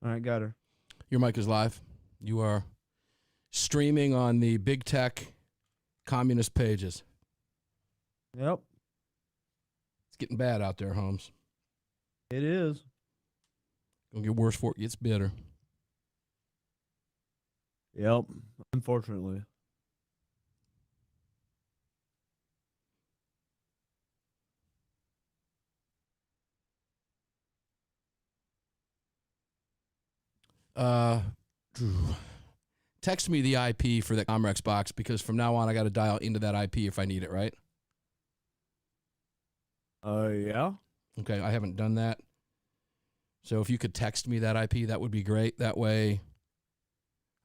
All right, got her. Your mic is live. You are streaming on the big tech communist pages. Yep. It's getting bad out there, Holmes. It is. Gonna get worse before it gets better. Yep. Unfortunately. Text me the IP for the Comrex box because from now on I got to dial into that IP if I need it, right? Yeah. Okay, I haven't done that. So if you could text me that IP, that would be great. That way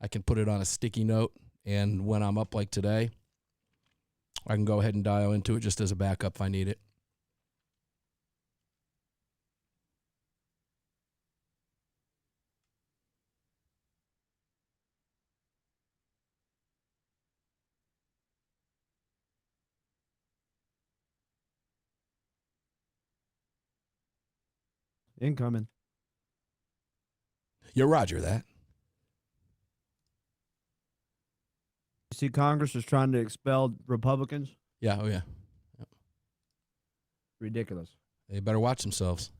I can put it on a sticky note, and when I'm up like today, I can go ahead and dial into it just as a backup if I need it. Incoming. Yeah, roger that. You see, Congress is trying to expel Republicans. Yeah, oh yeah. Ridiculous. They better watch themselves.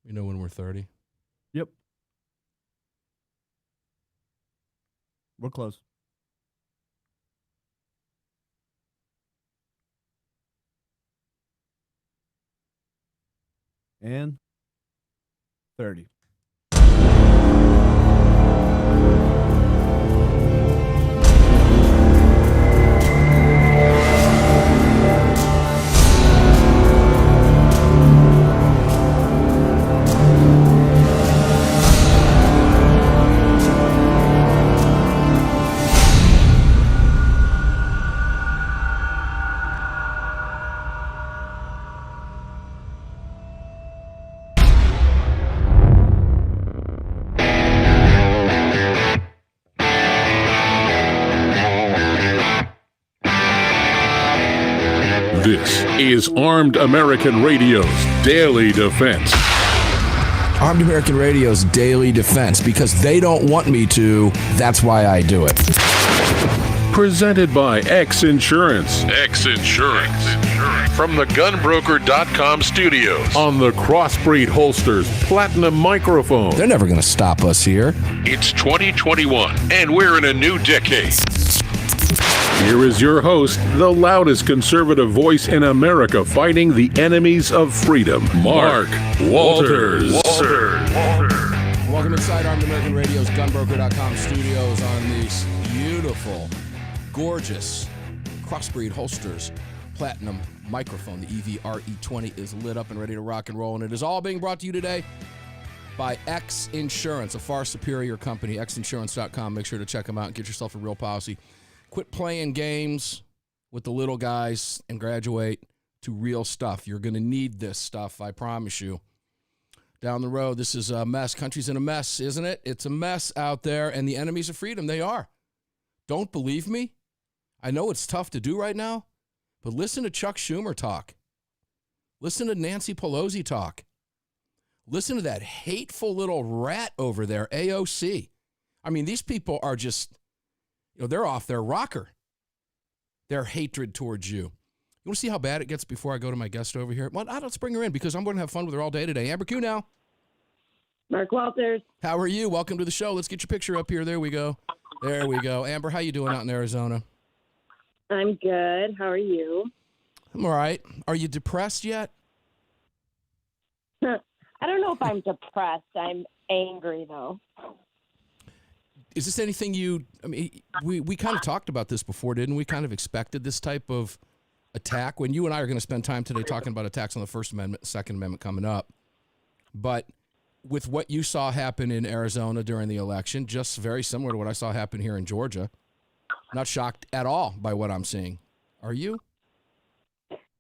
We know when we're 30. Yep. We're close. And 30. This is Armed American Radio's Daily Defense. Armed American Radio's Daily Defense, because they don't want me to, that's why I do it. Presented by X Insurance. X Insurance. From the gunbroker.com studios on the Crossbreed Holsters Platinum microphone. They're never going to stop us here. It's 2021, and we're in a new decade. Here is your host, the loudest conservative voice in America fighting the enemies of freedom, Mark Walters. Welcome inside Armed American Radio's gunbroker.com studios on these beautiful, gorgeous Crossbreed Holsters Platinum microphone. The EVRE20 is lit up and ready to rock and roll, and it is all being brought to you today by X Insurance, a far superior company, xinsurance.com. Make sure to check them out and get yourself a real policy. Quit playing games with the little guys and graduate to real stuff. You're going to need this stuff, I promise you. Down the road, this is a mess. Country's in a mess, isn't it? It's a mess out there, and the enemies of freedom, they are. Don't believe me? I know it's tough to do right now, but listen to Chuck Schumer talk. Listen to Nancy Pelosi talk. Listen to that hateful little rat over there, AOC. I mean, these people are just... they're off their rocker. Their hatred towards you. You want to see how bad it gets before I go to my guest over here? Well, let's bring her in because I'm going to have fun with her all day today. Amber Kunau. Mark Walters. How are you? Welcome to the show. Let's get your picture up here. There we go. There we go. Amber, how you doing out in Arizona? I'm good. How are you? I'm all right. Are you depressed yet? I don't know if I'm depressed. I'm angry, though. Is this anything we kind of talked about this before, didn't we? Kind of expected this type of attack. When you and I are going to spend time today talking about attacks on the First Amendment, Second Amendment coming up. But with what you saw happen in Arizona during the election, just very similar to what I saw happen here in Georgia, not shocked at all by what I'm seeing. Are you?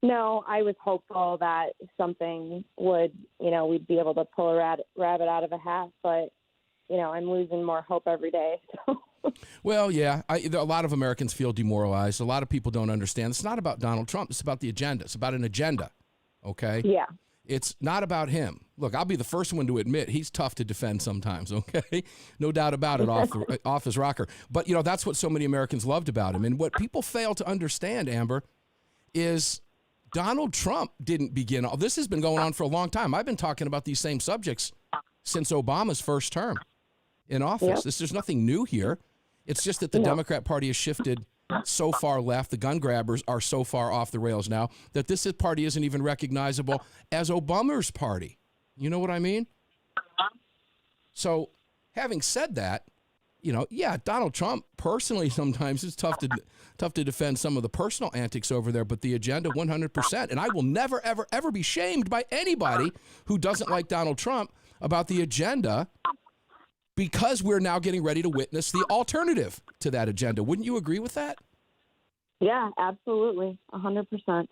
No, I was hopeful that something would, we'd be able to pull a rabbit out of a hat, but, I'm losing more hope every day. So. Well, yeah, a lot of Americans feel demoralized. A lot of people don't understand. It's not about Donald Trump. It's about the agenda. It's about an agenda, okay? Yeah. It's not about him. Look, I'll be the first one to admit he's tough to defend sometimes, okay? No doubt about it off his rocker. But, that's what so many Americans loved about him. And what people fail to understand, Amber, is Donald Trump didn't begin. This has been going on for a long time. I've been talking about these same subjects since Obama's first term in office. Yep. There's nothing new here. It's just that the Democrat Party has shifted so far left. The gun grabbers are so far off the rails now that this party isn't even recognizable as Obama's party. You know what I mean? So having said that, Donald Trump personally sometimes it's tough to defend some of the personal antics over there, but the agenda 100%. And I will never, ever, ever be shamed by anybody who doesn't like Donald Trump about the agenda, because we're now getting ready to witness the alternative to that agenda. Wouldn't you agree with that? Yeah, absolutely. 100%.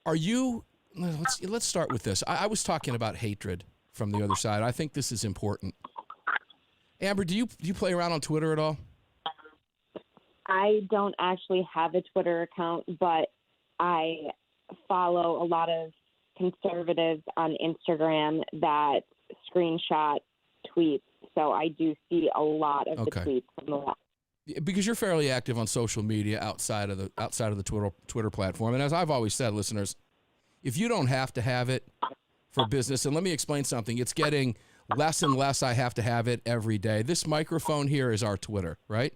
Are you, let's start with this. I was talking about hatred from the other side. I think this is important. Amber, do you play around on Twitter at all? I don't actually have a Twitter account, but I follow a lot of conservatives on Instagram that screenshot tweets. So I do see a lot of the tweets from the left. Because you're fairly active on social media outside of the Twitter platform. And as I've always said, listeners, if you don't have to have it for business, and let me explain something, it's getting less and less I have to have it every day. This microphone here is our Twitter, right?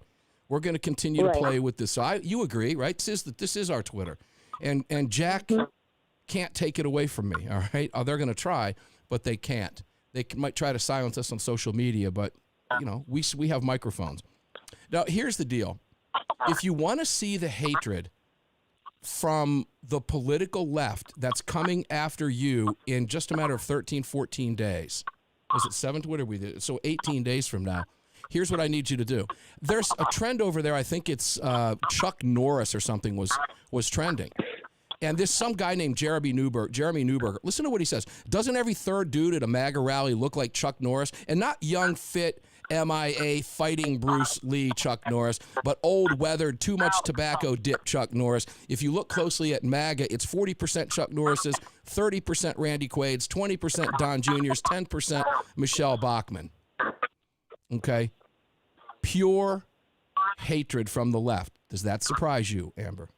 We're going to continue to play with this. So you agree, right? This is our Twitter. And Jack can't take it away from me, all right? They're going to try, but they can't. They might try to silence us on social media, but, we have microphones. Now, here's the deal. If you want to see the hatred from the political left that's coming after you in just a matter of 13, 14 days, was it 7th? What are we? So 18 days from now. Here's what I need you to do. There's a trend over there. I think it's Chuck Norris or something was trending. And there's some guy named Jeremy Newberger. Listen to what he says. Doesn't every third dude at a MAGA rally look like Chuck Norris? And not young, fit, MIA, fighting Bruce Lee Chuck Norris, but old, weathered, too much tobacco dip Chuck Norris. If you look closely at MAGA, it's 40% Chuck Norris's, 30% Randy Quaid's, 20% Don Jr.'s, 10% Michelle Bachmann. Okay? Pure hatred from the left. Does that surprise you, Amber?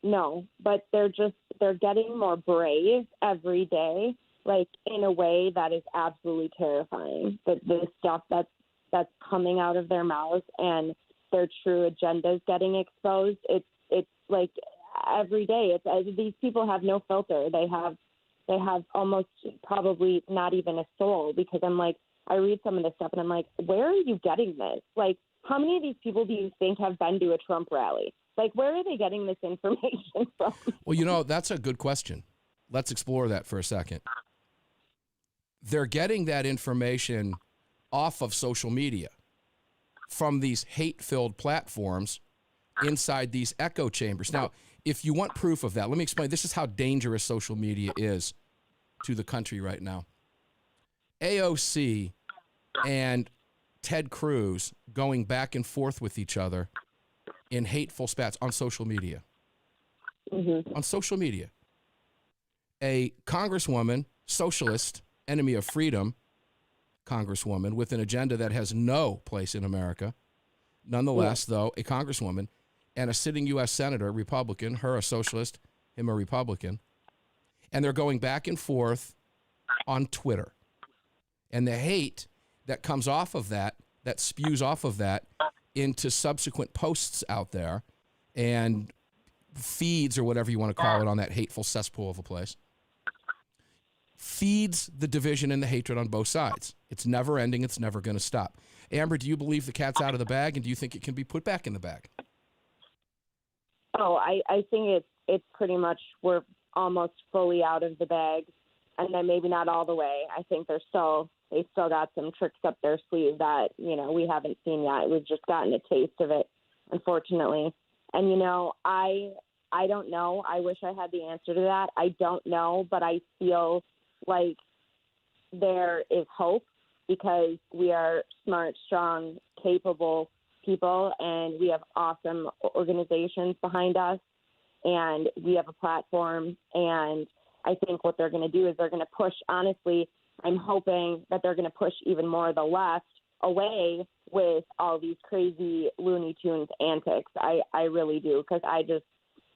No, but they're getting more brave every day, like in a way that is absolutely terrifying. The stuff that's coming out of their mouths and their true agendas getting exposed. It's like every day. These people have no filter. They have almost probably not even a soul, because I'm like, I read some of this stuff and I'm like, where are you getting this? Like, how many of these people do you think have been to a Trump rally? Like, where are they getting this information from? Well, that's a good question. Let's explore that for a second. They're getting that information off of social media from these hate-filled platforms inside these echo chambers. Now, if you want proof of that, let me explain. This is how dangerous social media is to the country right now. AOC and Ted Cruz going back and forth with each other in hateful spats on social media. Mm-hmm. On social media. A congresswoman, socialist, enemy of freedom congresswoman with an agenda that has no place in America. Nonetheless, though, a congresswoman and a sitting U.S. senator, Republican, her a socialist, him a Republican, and they're going back and forth on Twitter. And the hate that comes off of that spews off of that into subsequent posts out there and feeds or whatever you want to call it on that hateful cesspool of a place, feeds the division and the hatred on both sides. It's never ending. It's never going to stop. Amber, do you believe the cat's out of the bag, and do you think it can be put back in the bag? Oh, I think it's pretty much we're almost fully out of the bag, and then maybe not all the way. I think they still got some tricks up their sleeve that, we haven't seen yet. We've just gotten a taste of it, unfortunately. And, I I don't know. I wish I had the answer to that. I don't know, but I feel like there is hope because we are smart, strong, capable people, and we have awesome organizations behind us, and we have a platform. And I think what they're going to do is they're going to push, honestly, I'm hoping that they're going to push even more of the left away with all these crazy Looney Tunes antics. I really do, because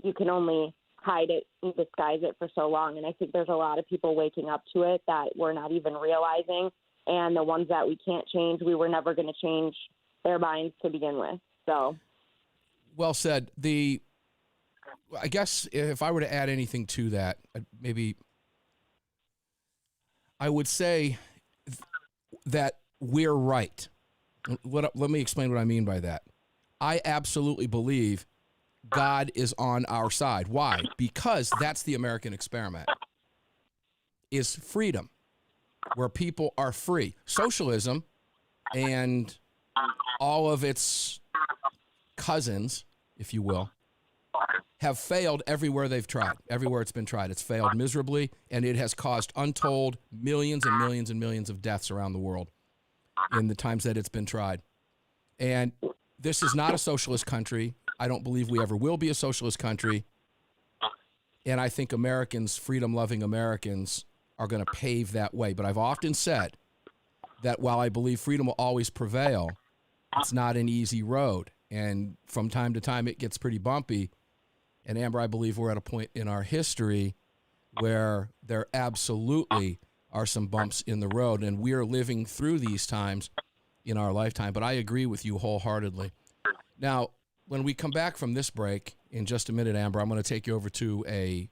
you can only hide it and disguise it for so long. And I think there's a lot of people waking up to it that we're not even realizing. And the ones that we can't change, we were never going to change their minds to begin with. So, well said. I guess if I were to add anything to that, maybe I would say that we're right. Let me explain what I mean by that. I absolutely believe God is on our side. Why? Because that's the American experiment, is freedom, where people are free. Socialism and all of its cousins, if you will, have failed everywhere they've tried. Everywhere it's been tried, it's failed miserably, and it has caused untold millions and millions and millions of deaths around the world in the times that it's been tried. And this is not a socialist country. I don't believe we ever will be a socialist country. And I think Americans, freedom-loving Americans, are going to pave that way. But I've often said that while I believe freedom will always prevail, it's not an easy road. And from time to time, it gets pretty bumpy. And Amber, I believe we're at a point in our history where there absolutely are some bumps in the road, and we're living through these times in our lifetime. But I agree with you wholeheartedly. Now, when we come back from this break, in just a minute, Amber, I'm going to take you over to a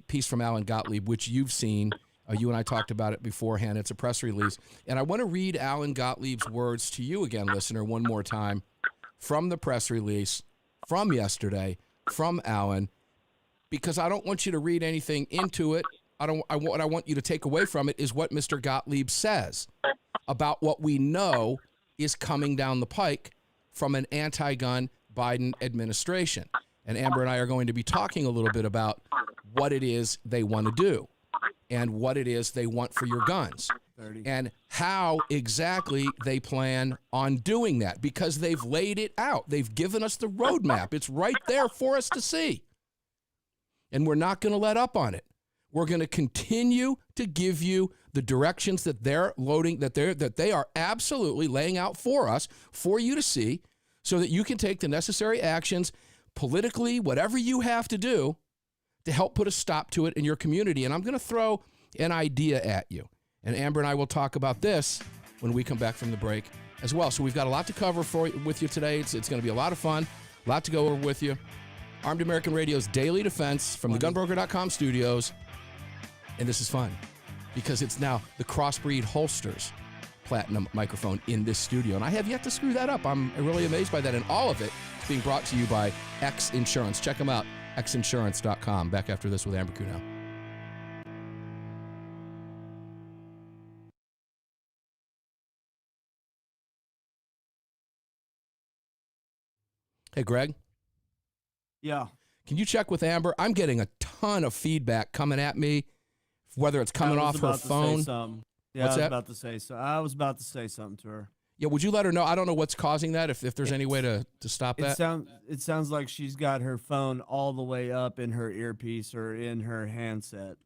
piece from Alan Gottlieb, which you've seen. You and I talked about it beforehand. It's a press release. And I want to read Alan Gottlieb's words to you again, listener, one more time from the press release from yesterday, from Alan, because I don't want you to read anything into it. What I want you to take away from it is what Mr. Gottlieb says about what we know is coming down the pike from an anti-gun Biden administration. And Amber and I are going to be talking a little bit about what it is they want to do and what it is they want for your guns 30. and how exactly they plan on doing that, because they've laid it out. They've given us the roadmap. It's right there for us to see. And we're not going to let up on it. We're going to continue to give you the directions that they're loading, that they are absolutely laying out for us, for you to see, so that you can take the necessary actions politically, whatever you have to do to help put a stop to it in your community. And I'm going to throw an idea at you. And Amber and I will talk about this when we come back from the break as well. So we've got a lot to cover with you today. It's going to be a lot of fun, a lot to go over with you. Armed American Radio's Daily Defense from the gunbroker.com studios. And this is fun because it's now the Crossbreed Holsters Platinum microphone in this studio. And I have yet to screw that up. I'm really amazed by that. And all of it is being brought to you by X Insurance. Check them out, xinsurance.com. Back after this with Amber Kunau. Hey, Greg. Yeah. Can you check with Amber? I'm getting a ton of feedback coming at me, whether it's coming off her phone. Yeah, What's I was that? about to say so. I was about to say something to her. Yeah, would you let her know? I don't know what's causing that, if there's any way to stop that. It sounds like she's got her phone all the way up in her earpiece or in her handset.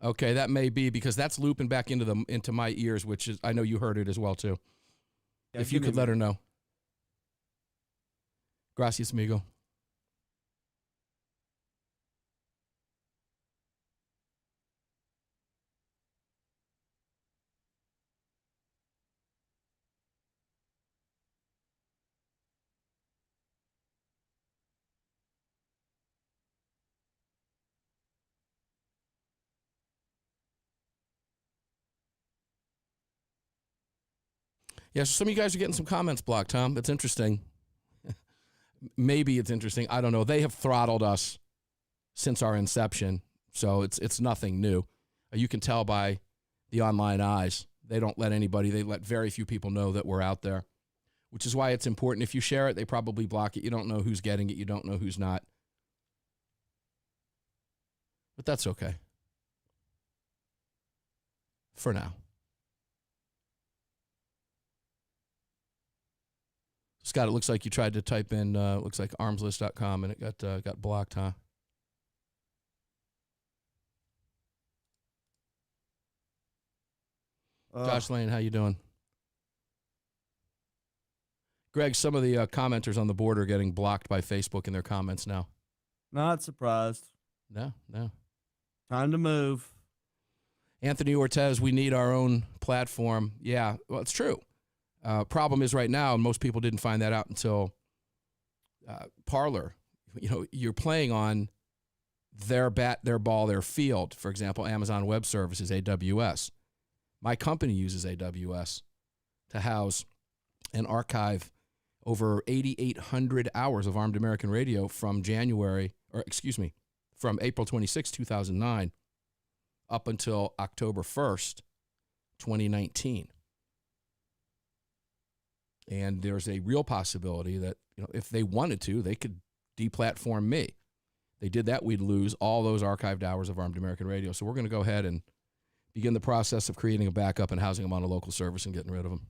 Okay, that may be because that's looping back into my ears, which is, I know you heard it as well too. Yeah, if you could let her know. Gracias, amigo. Yeah, so some of you guys are getting some comments blocked, huh? That's interesting. Maybe it's interesting. I don't know. They have throttled us since our inception, so it's nothing new. You can tell by the online eyes. They don't let anybody, they let very few people know that we're out there, which is why it's important. If you share it, they probably block it. You don't know who's getting it. You don't know who's not. But that's okay. For now. Scott, it looks like you tried to type in, looks like armslist.com and it got blocked, huh? Josh Lane, how you doing? Greg, some of the commenters on the board are getting blocked by Facebook in their comments now. Not surprised. No. Time to move. Anthony Ortez, we need our own platform. Yeah, well, it's true. Problem is right now, and most people didn't find that out until Parler. You know, you're playing on their bat, their ball, their field. For example, Amazon Web Services, AWS. My company uses AWS to house and archive over 8,800 hours of Armed American Radio from from April 26, 2009 up until October 1st, 2019. And there's a real possibility that, you know, if they wanted to, they could deplatform me. They did that, we'd lose all those archived hours of Armed American Radio. So we're going to go ahead and begin the process of creating a backup and housing them on a local service and getting rid of them.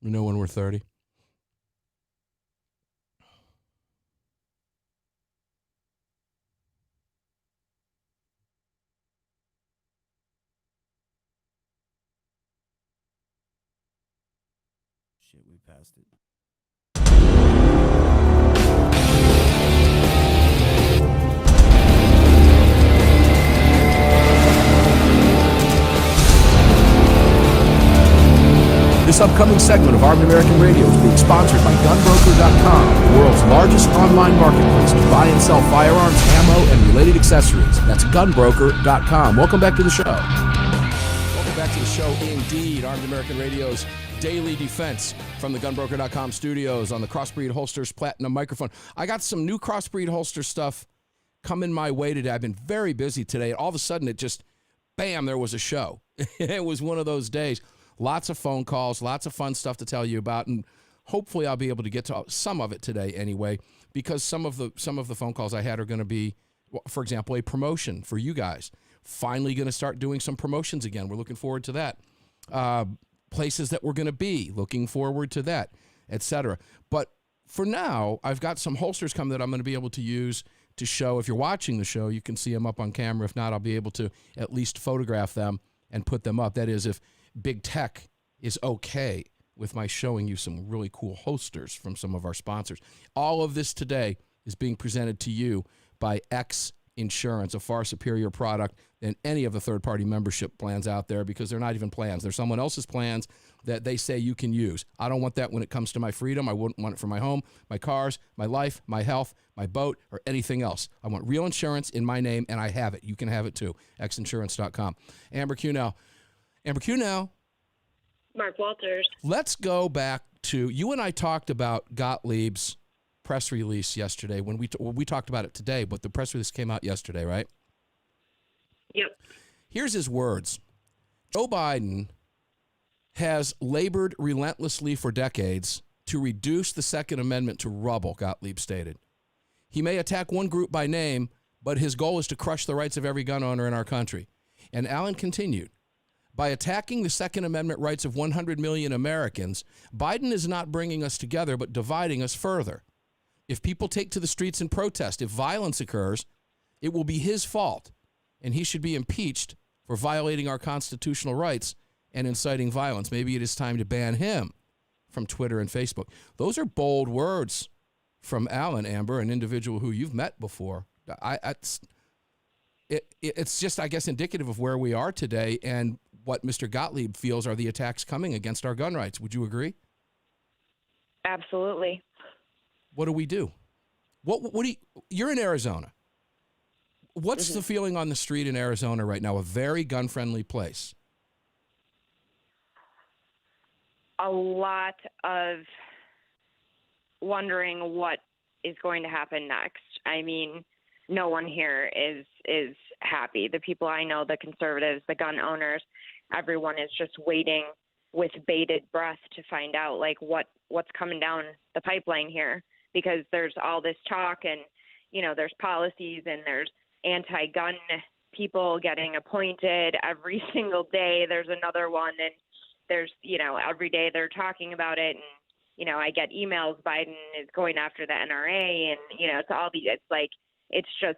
We know when we're 30. Shit, we passed it. This upcoming segment of Armed American Radio is being sponsored by GunBroker.com, the world's largest online marketplace to buy and sell firearms, ammo, and related accessories. That's GunBroker.com. Welcome back to the show. Welcome back to the show, indeed. Armed American Radio's Daily Defense from the GunBroker.com studios on the Crossbreed Holsters Platinum microphone. I got some new Crossbreed Holster stuff coming my way today. I've been very busy today. All of a sudden, it just, bam, there was a show. It was one of those days. Lots of phone calls, lots of fun stuff to tell you about, and hopefully I'll be able to get to some of it today anyway, because some of the phone calls I had are going to be, for example, a promotion for you guys. Finally going to start doing some promotions again. We're looking forward to that. Places that we're going to be, looking forward to that, etc. But for now, I've got some holsters coming that I'm going to be able to use to show. If you're watching the show, you can see them up on camera. If not, I'll be able to at least photograph them and put them up. That is, if Big Tech is okay with my showing you some really cool holsters from some of our sponsors. All of this today is being presented to you by X Insurance, a far superior product than any of the third-party membership plans out there, because they're not even plans. They're someone else's plans that they say you can use. I don't want that when it comes to my freedom. I wouldn't want it for my home, my cars, my life, my health, my boat, or anything else. I want real insurance in my name, and I have it. You can have it too. xinsurance.com. Amber Kunau. Mark Walters. Let's go back to, you and I talked about Gottlieb's press release yesterday when we talked about it today, but the press release came out yesterday, right? Yep. Here's his words. Joe Biden has labored relentlessly for decades to reduce the Second Amendment to rubble, Gottlieb stated. He may attack one group by name, but his goal is to crush the rights of every gun owner in our country. And Allen continued, by attacking the Second Amendment rights of 100 million Americans, Biden is not bringing us together, but dividing us further. If people take to the streets and protest, if violence occurs, it will be his fault, and he should be impeached for violating our constitutional rights and inciting violence. Maybe it is time to ban him from Twitter and Facebook. Those are bold words from Alan, Amber, an individual who you've met before. It's just, I guess, indicative of where we are today and what Mr. Gottlieb feels are the attacks coming against our gun rights. Would you agree? Absolutely. What do we do? You're in Arizona. What's the feeling on the street in Arizona right now? A very gun-friendly place. A lot of wondering what is going to happen next. I mean, no one here is happy. The people I know, the conservatives, the gun owners, everyone is just waiting with bated breath to find out like what's coming down the pipeline here, because there's all this talk and, there's policies and there's anti-gun people getting appointed every single day. There's another one, and there's, every day they're talking about it. And, I get emails, Biden is going after the NRA, and, it's just,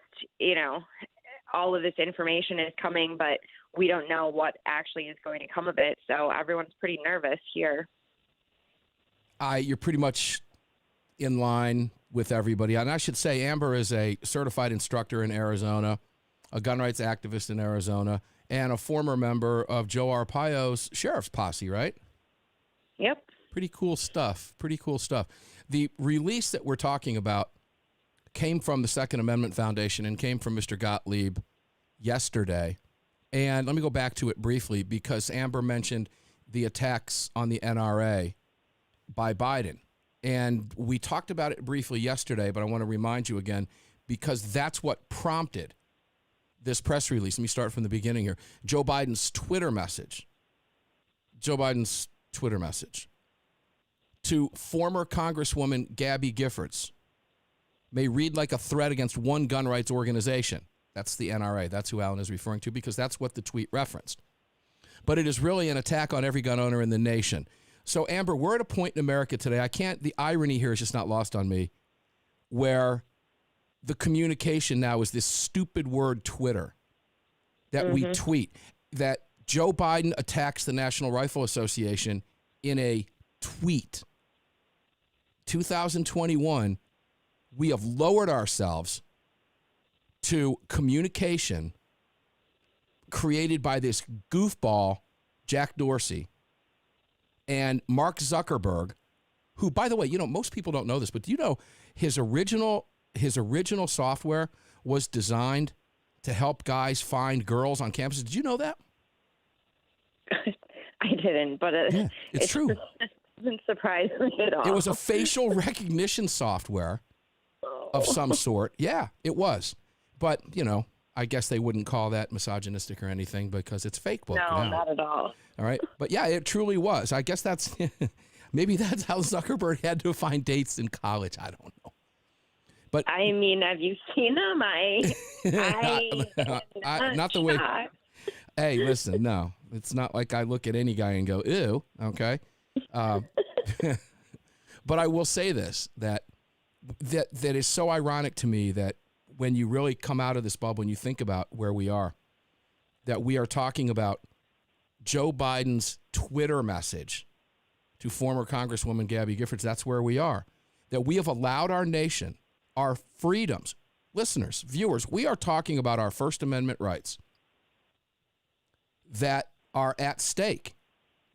all of this information is coming, but we don't know what actually is going to come of it. So everyone's pretty nervous here. You're pretty much in line with everybody. And I should say, Amber is a certified instructor in Arizona, a gun rights activist in Arizona, and a former member of Joe Arpaio's sheriff's posse, right? Yep. Pretty cool stuff. The release that we're talking about came from the Second Amendment Foundation and came from Mr. Gottlieb yesterday. And let me go back to it briefly because Amber mentioned the attacks on the NRA by Biden. And we talked about it briefly yesterday, but I want to remind you again because that's what prompted this press release. Let me start from the beginning here. Joe Biden's Twitter message to former Congresswoman Gabby Giffords may read like a threat against one gun rights organization. That's the NRA. That's who Alan is referring to because that's what the tweet referenced. But it is really an attack on every gun owner in the nation. So, Amber, we're at a point in America today, the irony here is just not lost on me, where the communication now is this stupid word Twitter that we tweet, that Joe Biden attacks the National Rifle Association in a tweet. 2021, we have lowered ourselves to communication created by this goofball, Jack Dorsey, and Mark Zuckerberg, who, by the way, most people don't know this, but do you know his original software was designed to help guys find girls on campuses? Did you know that? I didn't, but it's true. It doesn't surprise me at all. It was a facial recognition software of some sort. Yeah, it was. But, I guess they wouldn't call that misogynistic or anything because it's fake book. No, not at all. All right. But yeah, it truly was. I guess maybe that's how Zuckerberg had to find dates in college. I don't know. But I mean, have you seen them? not the way. Hey, listen, no, it's not like I look at any guy and go, ew. Okay. But I will say this, that is so ironic to me that when you really come out of this bubble and you think about where we are, that we are talking about Joe Biden's Twitter message to former Congresswoman Gabby Giffords. That's where we are. That we have allowed our nation, our freedoms. Listeners, viewers, we are talking about our First Amendment rights that are at stake.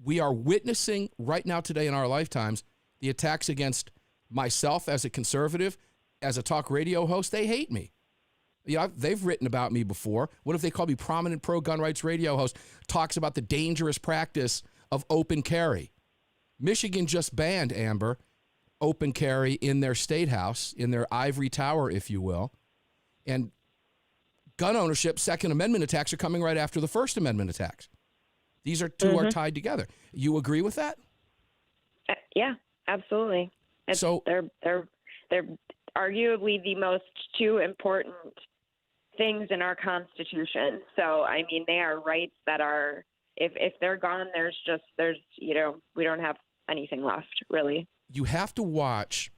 We are witnessing right now today in our lifetimes the attacks against myself as a conservative, as a talk radio host. They hate me. They've written about me before. What if they call me prominent pro-gun rights radio host, talks about the dangerous practice of open carry? Michigan just banned, Amber, open carry in their state house, in their ivory tower, if you will. And gun ownership, Second Amendment attacks are coming right after the First Amendment attacks. These are two are tied together. You agree with that? Yeah, absolutely. They're arguably the most two important things in our Constitution. So, I mean, they are rights that are, if they're gone, we don't have anything left, really. You have to watch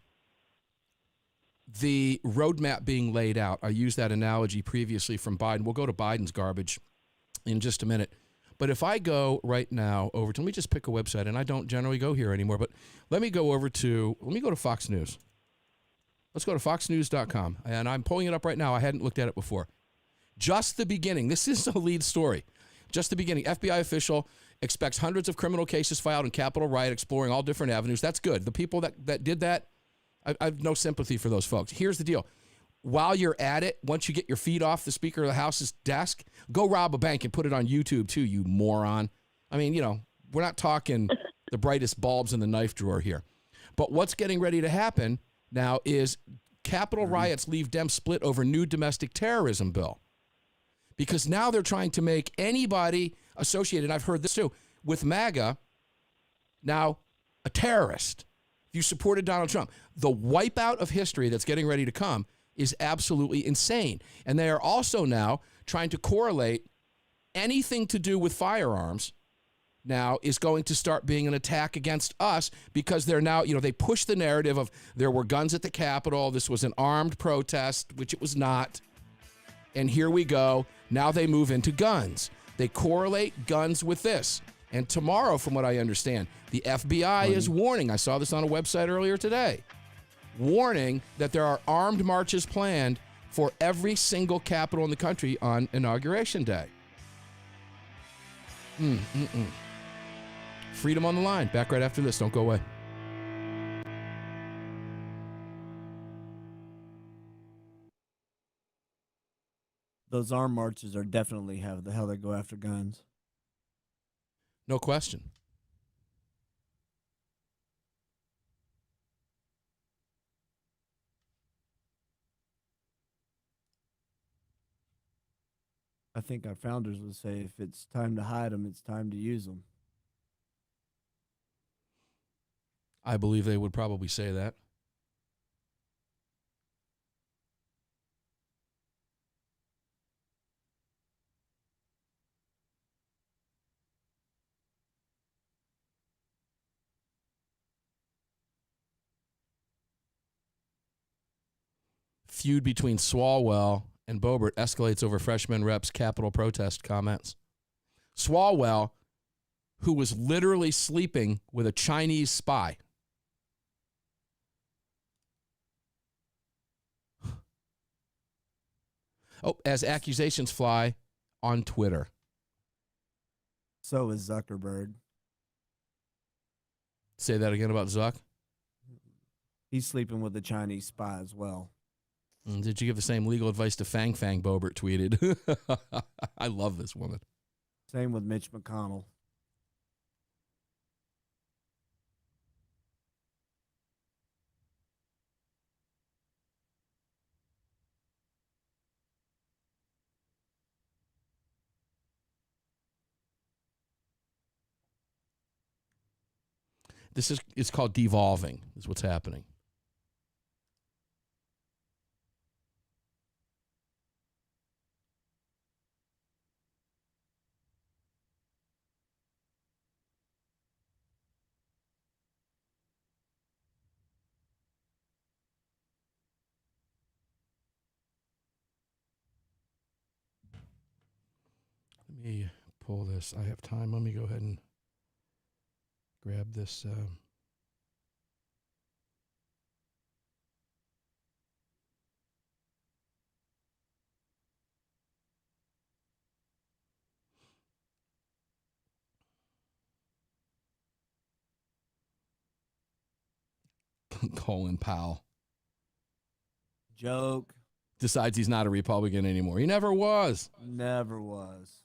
the roadmap being laid out. I used that analogy previously from Biden. We'll go to Biden's garbage in just a minute. But if I go right now over to, let me just pick a website, and I don't generally go here anymore, but let me go to Fox News. Let's go to foxnews.com, and I'm pulling it up right now. I hadn't looked at it before. Just the beginning. This is a lead story. Just the beginning. FBI official expects hundreds of criminal cases filed in Capitol riot, exploring all different avenues. That's good. The people that did that, I have no sympathy for those folks. Here's the deal. While you're at it, once you get your feet off the Speaker of the House's desk, go rob a bank and put it on YouTube too, you moron. I mean, we're not talking the brightest bulbs in the knife drawer here. But what's getting ready to happen now is Capitol riots leave Dems split over new domestic terrorism bill. Because now they're trying to make anybody associated, I've heard this too, with MAGA now a terrorist. If you supported Donald Trump, the wipeout of history that's getting ready to come is absolutely insane. And they are also now trying to correlate anything to do with firearms now is going to start being an attack against us because they're now, they push the narrative of there were guns at the Capitol. This was an armed protest, which it was not. And here we go. Now they move into guns. They correlate guns with this. And tomorrow, from what I understand, the FBI is warning. I saw this on a website earlier today. Warning that there are armed marches planned for every single Capitol in the country on Inauguration Day. Freedom on the line. Back right after this. Don't go away. Those armed marches are definitely how the hell they go after guns. No question. I think our founders would say if it's time to hide them, it's time to use them. I believe they would probably say that. Feud between Swalwell and Boebert escalates over freshman rep's Capitol protest comments. Swalwell, who was literally sleeping with a Chinese spy. Oh, as accusations fly on Twitter. So is Zuckerberg. Say that again about Zuck. He's sleeping with a Chinese spy as well. Did you give the same legal advice to Fang Fang? Boebert tweeted. I love this woman. Same with Mitch McConnell. It's called devolving, is what's happening. Let me pull this. I have time. Let me go ahead and grab this. Colin Powell Joke. decides he's not a Republican anymore. He never was. Never was.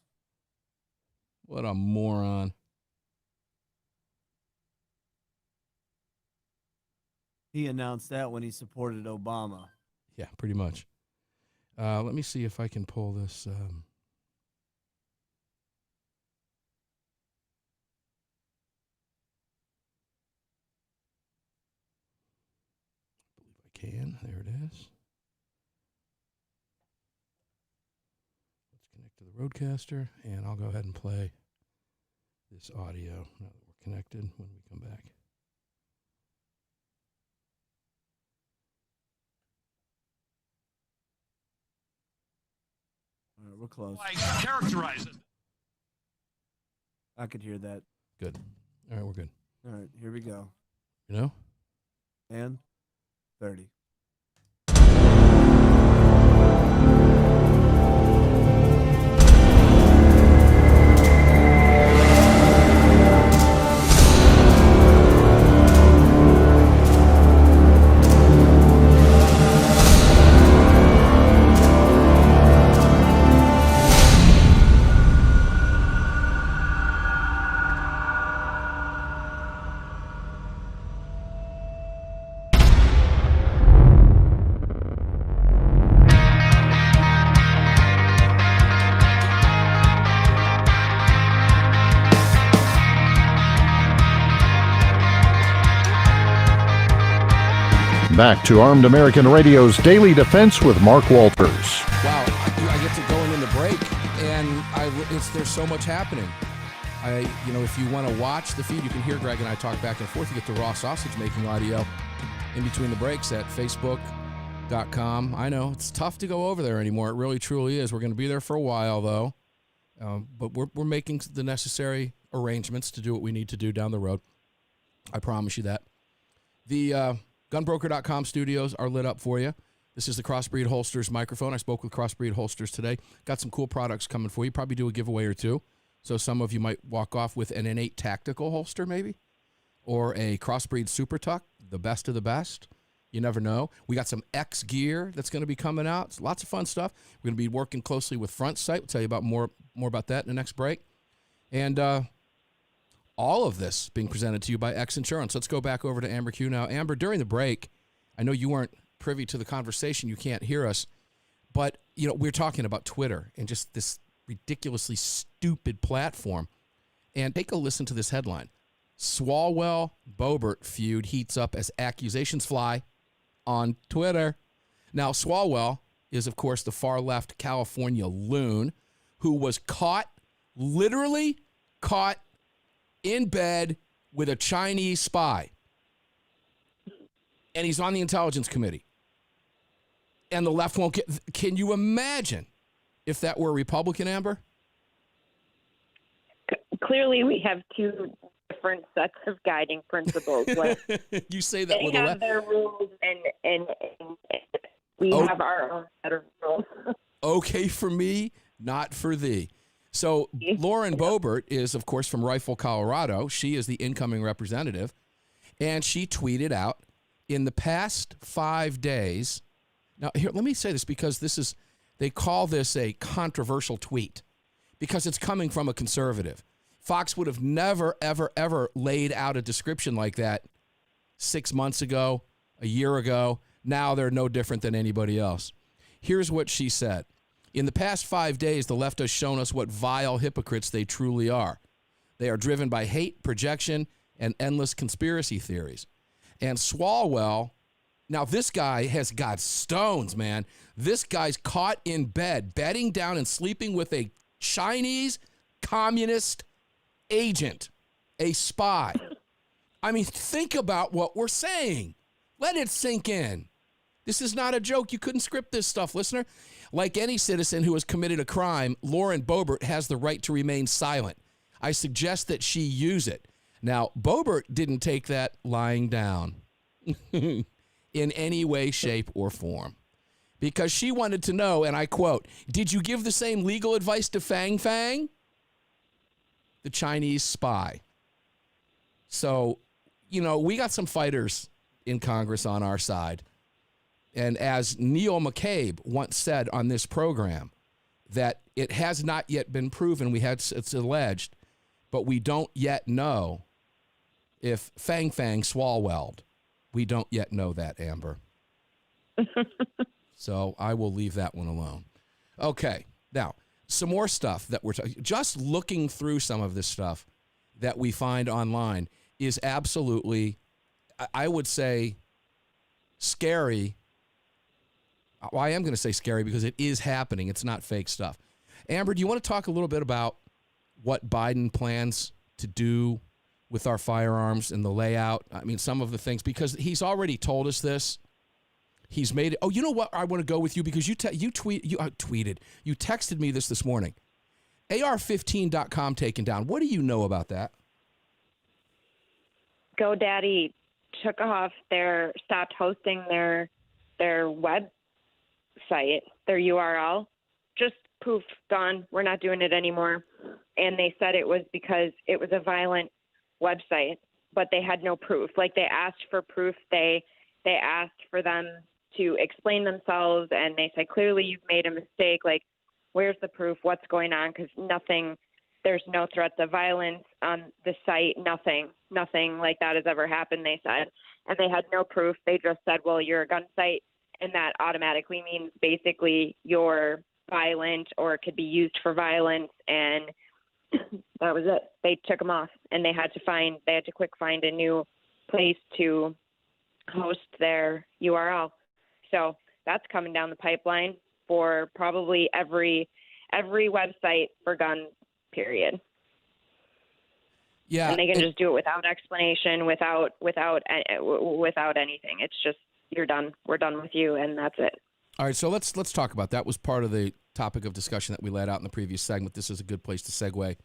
What a moron. He announced that when he supported Obama. Yeah, pretty much. Let me see if I can pull this. I believe I can. There it is. Let's connect to the Roadcaster, and I'll go ahead and play this audio now that we're connected when we come back. All right, we're close. I characterize it. I could hear that. Good. All right, we're good. All right, here we go. You know? And 30. Back to Armed American Radio's Daily Defense with Mark Walters. Wow, I get to go in the break, and there's so much happening. If you want to watch the feed, you can hear Greg and I talk back and forth. You get the raw sausage making audio in between the breaks at Facebook.com. I know it's tough to go over there anymore. It really, truly is. We're going to be there for a while, though, but we're making the necessary arrangements to do what we need to do down the road. I promise you that. The Gunbroker.com studios are lit up for you. This is the Crossbreed Holsters microphone. I spoke with Crossbreed Holsters today. Got some cool products coming for you. Probably do a giveaway or two. So some of you might walk off with an innate tactical holster maybe, or a Crossbreed Super Tuck, the best of the best. You never know. We got some X gear that's going to be coming out. It's lots of fun stuff. We're going to be working closely with Front Sight. We'll tell you about more about that in the next break. And all of this being presented to you by X Insurance. Let's go back over to Amber Kunau. Amber, during the break, I know you weren't privy to the conversation. You can't hear us. But, we're talking about Twitter and just this ridiculously stupid platform. And take a listen to this headline. Swalwell-Boebert feud heats up as accusations fly on Twitter. Now, Swalwell is, of course, the far-left California loon who was literally caught in bed with a Chinese spy. And he's on the Intelligence Committee. And the left won't get... Can you imagine if that were a Republican, Amber? Clearly, we have two different sets of guiding principles. Like, you say that they with a have their rules, and we have our own set of rules. Okay for me, not for thee. So Lauren Boebert is, of course, from Rifle, Colorado. She is the incoming representative. And she tweeted out, in the past 5 days... Now, here, let me say this because they call this a controversial tweet because it's coming from a conservative. Fox would have never, ever, ever laid out a description like that 6 months ago, a year ago. Now they're no different than anybody else. Here's what she said. In the past 5 days, the left has shown us what vile hypocrites they truly are. They are driven by hate, projection, and endless conspiracy theories. And Swalwell, now this guy has got stones, man. This guy's caught in bed, bedding down and sleeping with a Chinese communist agent, a spy. I mean, think about what we're saying. Let it sink in. This is not a joke. You couldn't script this stuff, listener. Like any citizen who has committed a crime, Lauren Boebert has the right to remain silent. I suggest that she use it. Now, Boebert didn't take that lying down in any way, shape, or form because she wanted to know, and I quote, did you give the same legal advice to Fang Fang, the Chinese spy? So, we got some fighters in Congress on our side. And as Neil McCabe once said on this program, that it has not yet been proven, it's alleged, but we don't yet know if Fang Fang swalwelled. We don't yet know that, Amber. So I will leave that one alone. Okay, now, some more stuff that we're just looking through some of this stuff that we find online is absolutely, I would say, scary. Well, I am going to say scary because it is happening. It's not fake stuff. Amber, do you want to talk a little bit about what Biden plans to do with our firearms and the layout? I mean, some of the things, because he's already told us this. He's made it. Oh, you know what? I want to go with you because you texted me this morning. AR15.com taken down. What do you know about that? GoDaddy stopped hosting their website, their URL. Just poof, gone. We're not doing it anymore. And they said it was because it was a violent website, but they had no proof. Like, they asked for proof. They asked for them to explain themselves, and they said, clearly you've made a mistake. Like, where's the proof? What's going on? Because there's no threats of violence on the site. Nothing like that has ever happened, they said. And they had no proof. They just said, well, you're a gun site, and that automatically means basically you're violent, or it could be used for violence. And that was it. They took them off, and they had to find a new place to host their URL. So that's coming down the pipeline for probably every website for guns, period. Yeah, and they can just do it without explanation, without anything. It's just, you're done. We're done with you, and that's it. All right, so let's talk about that. Was part of the topic of discussion that we laid out in the previous segment. This is a good place to segue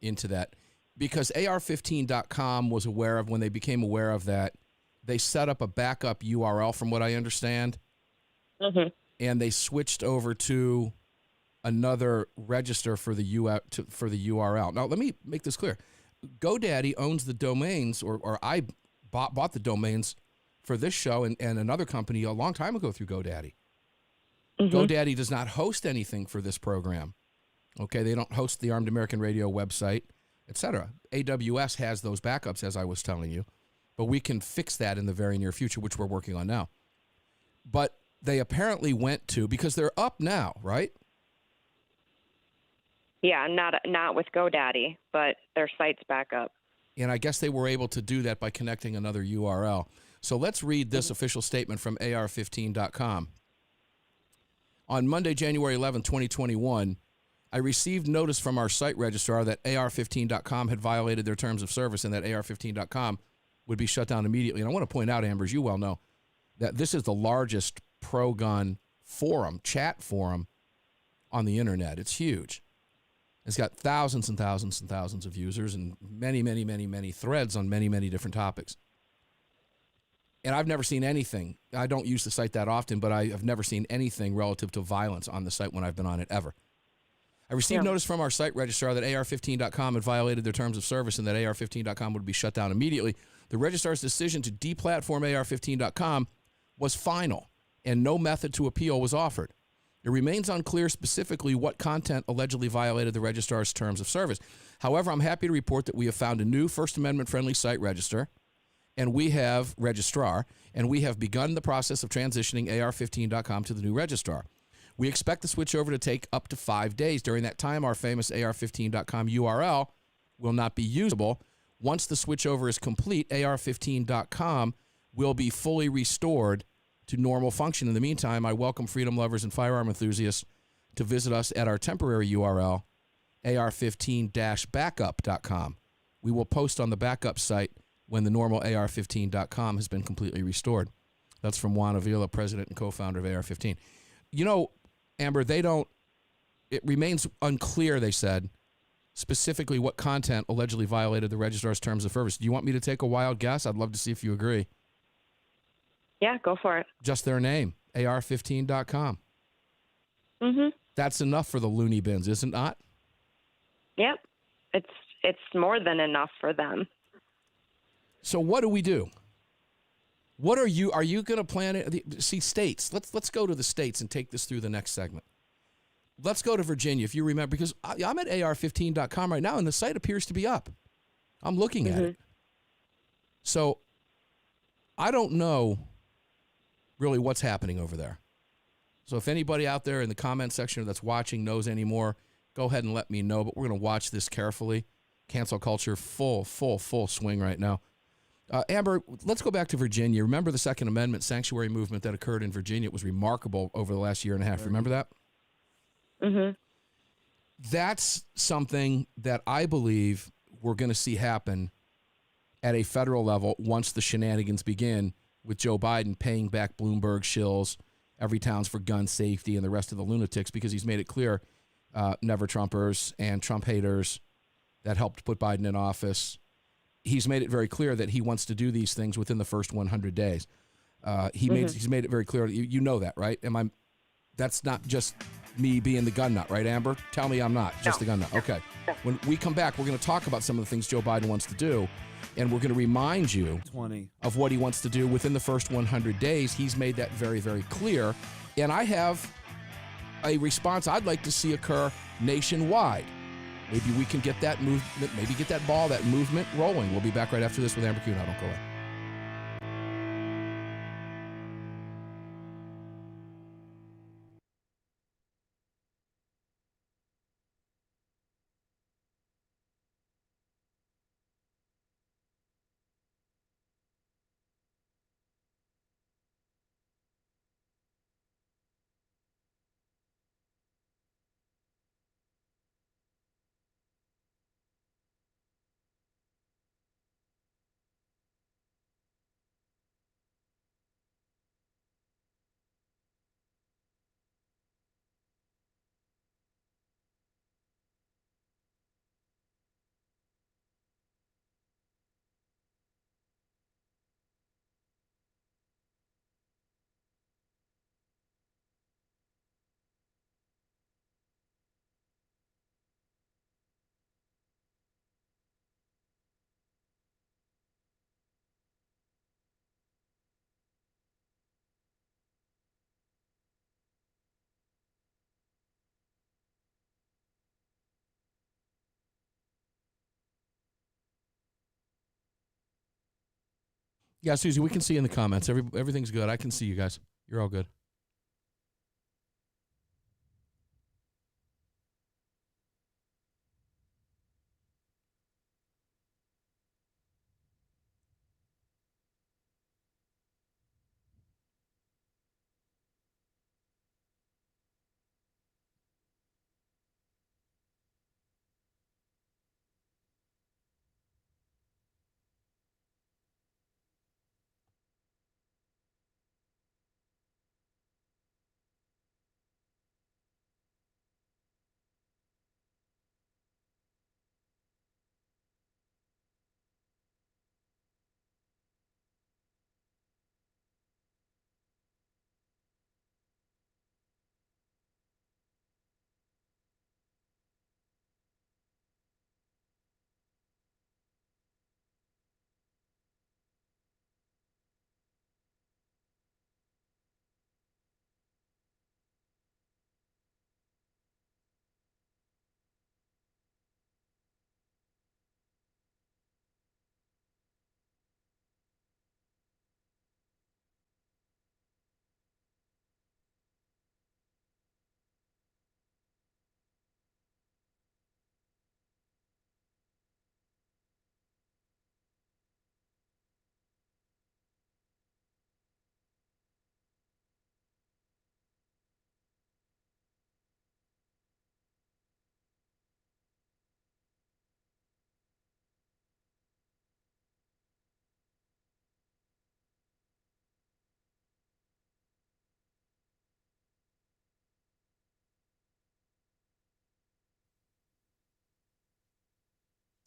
into that, because AR15.com was aware of, when they became aware of that, they set up a backup URL, from what I understand, and they switched over to another register for the URL. Now, let me make this clear. GoDaddy owns the domains, or I bought the domains for this show and another company a long time ago through GoDaddy. GoDaddy does not host anything for this program. Okay, they don't host the Armed American Radio website, etc. AWS has those backups, as I was telling you, but we can fix that in the very near future, which we're working on now. But they apparently went to, because they're up now, right? Yeah, not with GoDaddy, but their site's back up. And I guess they were able to do that by connecting another URL. So let's read this official statement from AR15.com. On Monday, January 11, 2021, I received notice from our site registrar that AR15.com had violated their terms of service and that AR15.com would be shut down immediately. And I want to point out, Amber, as you well know, that this is the largest pro-gun forum, chat forum on the internet. It's huge. It's got thousands and thousands and thousands of users and many, many, many, many threads on many, many different topics. And I've never seen anything. I don't use the site that often, but I have never seen anything relative to violence on the site when I've been on it, ever. I received notice from our site registrar that AR15.com had violated their terms of service and that AR15.com would be shut down immediately. The registrar's decision to deplatform AR15.com was final, and no method to appeal was offered. It remains unclear specifically what content allegedly violated the registrar's terms of service. However, I'm happy to report that we have found a new First Amendment-friendly site registrar, and we have begun the process of transitioning AR15.com to the new registrar. We expect the switchover to take up to 5 days. During that time, our famous AR15.com URL will not be usable. Once the switchover is complete, AR15.com will be fully restored to normal function. In the meantime, I welcome freedom lovers and firearm enthusiasts to visit us at our temporary URL, AR15-backup.com. We will post on the backup site when the normal AR15.com has been completely restored. That's from Juan Avila, president and co-founder of AR15. You know, Amber, it remains unclear, they said, specifically what content allegedly violated the registrar's terms of service. Do you want me to take a wild guess? I'd love to see if you agree. Yeah, go for it. Just their name, AR15.com. That's enough for the loony bins, is it not? Yep. It's more than enough for them. So what do we do? What are you going to plan it? See, states. Let's go to the states and take this through the next segment. Let's go to Virginia, if you remember, because I'm at AR15.com right now, and the site appears to be up. I'm looking at it. So I don't know really what's happening over there. So if anybody out there in the comment section that's watching knows any more, go ahead and let me know. But we're going to watch this carefully. Cancel culture, full swing right now. Amber, let's go back to Virginia. Remember the Second Amendment sanctuary movement that occurred in Virginia? It was remarkable over the last year and a half. Remember that? That's something that I believe we're going to see happen at a federal level once the shenanigans begin with Joe Biden paying back Bloomberg shills, every town's for gun safety, and the rest of the lunatics, because he's made it clear never Trumpers and Trump haters that helped put Biden in office. He's made it very clear that he wants to do these things within the first 100 days. He's made it very clear. You know that, right? That's not just me being the gun nut, right, Amber? Tell me I'm not just the gun nut. Okay. When we come back, we're going to talk about some of the things Joe Biden wants to do, and we're going to remind you 20 of what he wants to do within the first 100 days. He's made that very, very clear. And I have a response I'd like to see occur nationwide. Maybe we can get that movement, maybe get that ball, that movement rolling. We'll be back right after this with Amber Kunau. Don't go away. Yeah, Susie, we can see in the comments. Everything's good. I can see you guys. You're all good.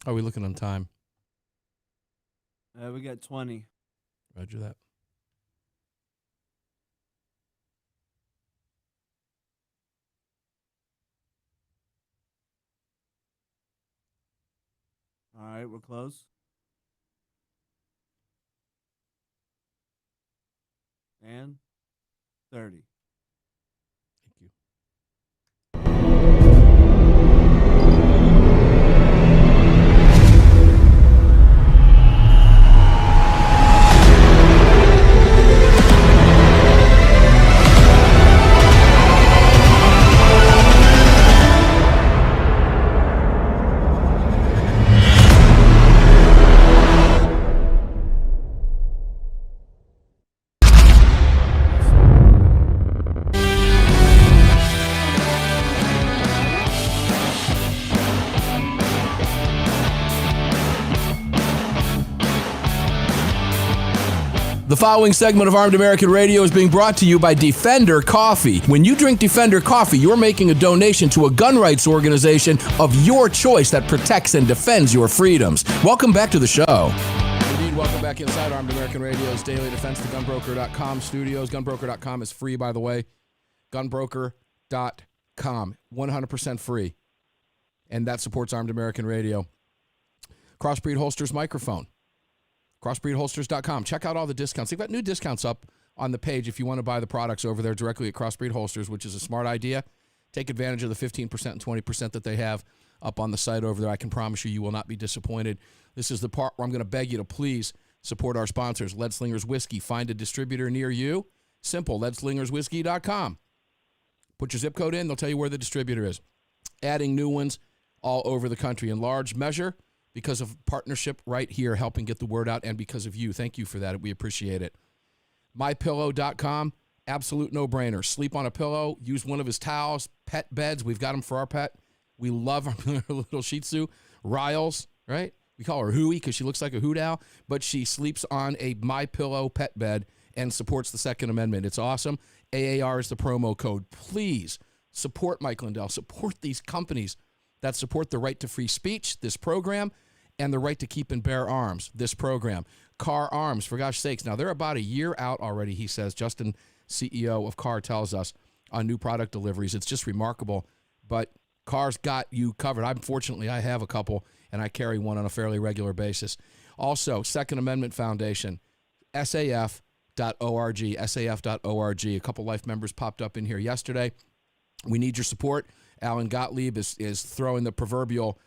Are we looking on time? We got 20. Roger that. All right, we're close. And 30. Thank you. The following segment of Armed American Radio is being brought to you by Defender Coffee. When you drink Defender Coffee, you're making a donation to a gun rights organization of your choice that protects and defends your freedoms. Welcome back to the show. Indeed, welcome back inside Armed American Radio's Daily Defense, the Gunbroker.com studios. Gunbroker.com is free, by the way. Gunbroker.com, 100% free. And that supports Armed American Radio. Crossbreed Holsters microphone. Crossbreedholsters.com. Check out all the discounts. They've got new discounts up on the page if you want to buy the products over there directly at Crossbreed Holsters, which is a smart idea. Take advantage of the 15% and 20% that they have up on the site over there. I can promise you, you will not be disappointed. This is the part where I'm going to beg you to please support our sponsors. Lead Slingers Whiskey. Find a distributor near you. Simple. LeadSlingersWhiskey.com. Put your zip code in. They'll tell you where the distributor is. Adding new ones all over the country in large measure because of partnership right here, helping get the word out, and because of you. Thank you for that. We appreciate it. MyPillow.com, absolute no-brainer. Sleep on a pillow. Use one of his towels. Pet beds. We've got them for our pet. We love our little Shih Tzu. Riles, right? We call her Hooey because she looks like a hoot owl, but she sleeps on a MyPillow pet bed and supports the Second Amendment. It's awesome. AAR is the promo code. Please support Mike Lindell. Support these companies that support the right to free speech, this program, and the right to keep and bear arms, this program. Car Arms, for gosh sakes. Now, they're about a year out already, he says. Justin, CEO of Car, tells us on new product deliveries. It's just remarkable. But Car's got you covered. Unfortunately, I have a couple, and I carry one on a fairly regular basis. Also, Second Amendment Foundation, SAF.org, SAF.org. A couple Life members popped up in here yesterday. We need your support. Alan Gottlieb is throwing the proverbial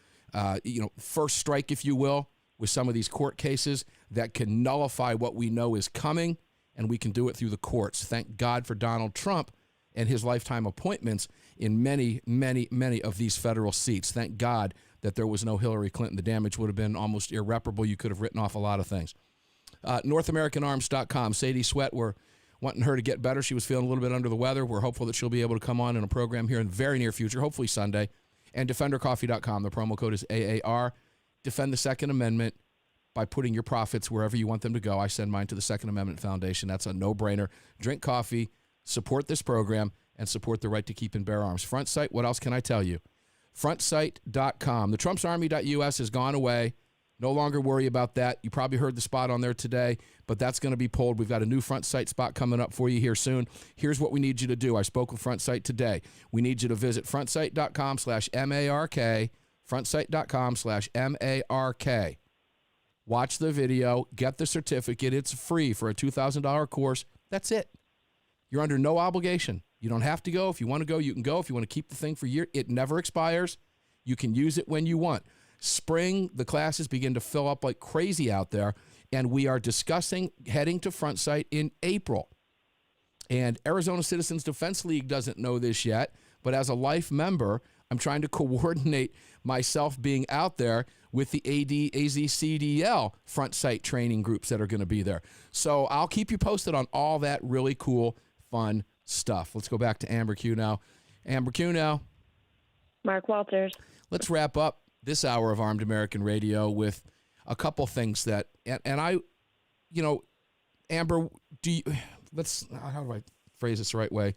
first strike, if you will, with some of these court cases that can nullify what we know is coming, and we can do it through the courts. Thank God for Donald Trump and his lifetime appointments in many, many, many of these federal seats. Thank God that there was no Hillary Clinton. The damage would have been almost irreparable. You could have written off a lot of things. NorthAmericanArms.com. Sadie Sweat, we're wanting her to get better. She was feeling a little bit under the weather. We're hopeful that she'll be able to come on in a program here in the very near future, hopefully Sunday. And DefenderCoffee.com. The promo code is AAR. Defend the Second Amendment by putting your profits wherever you want them to go. I send mine to the Second Amendment Foundation. That's a no-brainer. Drink coffee, support this program, and support the right to keep and bear arms. Front Sight, what else can I tell you? FrontSight.com. The TrumpsArmy.us has gone away. No longer worry about that. You probably heard the spot on there today, but that's going to be pulled. We've got a new Front Sight spot coming up for you here soon. Here's what we need you to do. I spoke with Front Sight today. We need you to visit frontsight.com/MARK, frontsight.com/MARK. Watch the video, get the certificate. It's free for a $2,000 course. That's it. You're under no obligation. You don't have to go. If you want to go, you can go. If you want to keep the thing for a year, it never expires. You can use it when you want. Spring, the classes begin to fill up like crazy out there, and we are discussing heading to Front Sight in April. And Arizona Citizens Defense League doesn't know this yet, but as a Life member, I'm trying to coordinate myself being out there with the AZCDL Front Sight training groups that are going to be there. So I'll keep you posted on all that really cool, fun stuff. Let's go back to Amber Kunau. Amber Kunau. Mark Walters. Let's wrap up this hour of Armed American Radio with a couple things that, and I, Amber, how do I phrase this the right way?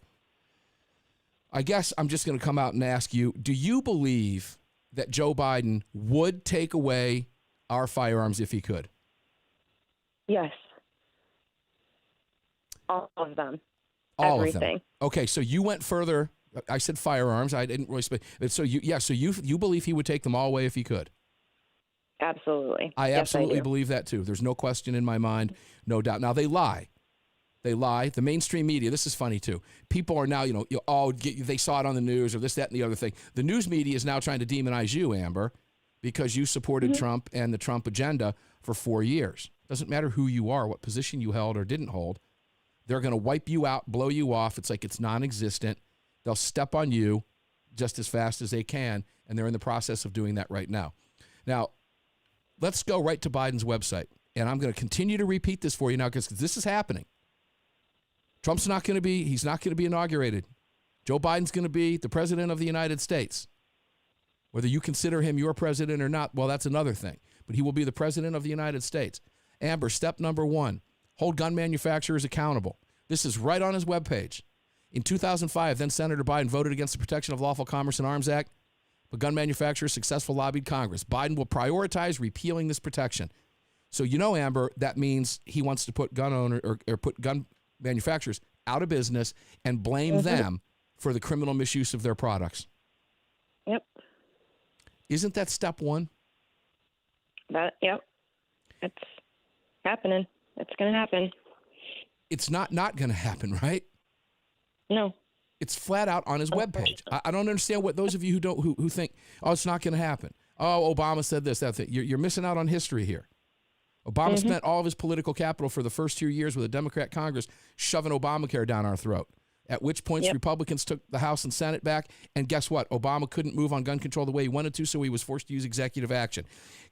I guess I'm just going to come out and ask you, do you believe that Joe Biden would take away our firearms if he could? Yes. All of them. All Everything. of them. Okay, so you went further. I said firearms. I didn't really speak. So you believe he would take them all away if he could? Absolutely. I absolutely do. believe that too. There's no question in my mind, no doubt. Now they lie. They lie. The mainstream media, this is funny too. People are now, they saw it on the news or this, that, and the other thing. The news media is now trying to demonize you, Amber, because you supported Trump and the Trump agenda for 4 years. Doesn't matter who you are, what position you held or didn't hold. They're going to wipe you out, blow you off. It's like it's non-existent. They'll step on you just as fast as they can, and they're in the process of doing that right now. Now, let's go right to Biden's website, and I'm going to continue to repeat this for you now because this is happening. Trump's not going to be, he's not going to be inaugurated. Joe Biden's going to be the president of the United States. Whether you consider him your president or not, well, that's another thing. But he will be the president of the United States. Amber, step number 1, Hold gun manufacturers accountable. This is right on his webpage. In 2005, then Senator Biden voted against the Protection of Lawful Commerce in Arms Act, but gun manufacturers successfully lobbied Congress. Biden will prioritize repealing this protection. So Amber, that means he wants to put put gun manufacturers out of business and blame them for the criminal misuse of their products. Yep. Isn't that step one? Yep. It's happening. It's going to happen. It's not going to happen, right? No. It's flat out on his webpage. I don't understand what those of you who think, oh, it's not going to happen. Oh, Obama said this, that thing. You're missing out on history here. Obama spent all of his political capital for the first 2 years with a Democrat Congress shoving Obamacare down our throat. At which points Republicans took the House and Senate back, and guess what? Obama couldn't move on gun control the way he wanted to, so he was forced to use executive action.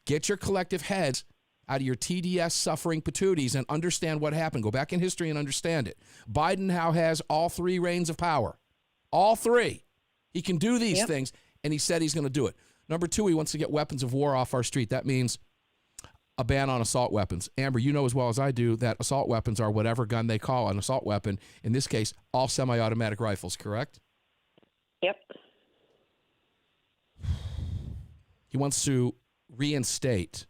Get your collective heads out of your TDS suffering patooties and understand what happened. Go back in history and understand it. Biden now has all three reigns of power. All three. He can do these things, and he said he's going to do it. Number two, he wants to get weapons of war off our street. That means a ban on assault weapons. Amber, you know as well as I do that assault weapons are whatever gun they call an assault weapon. In this case, all semi-automatic rifles, correct? Yep. He wants to reinstate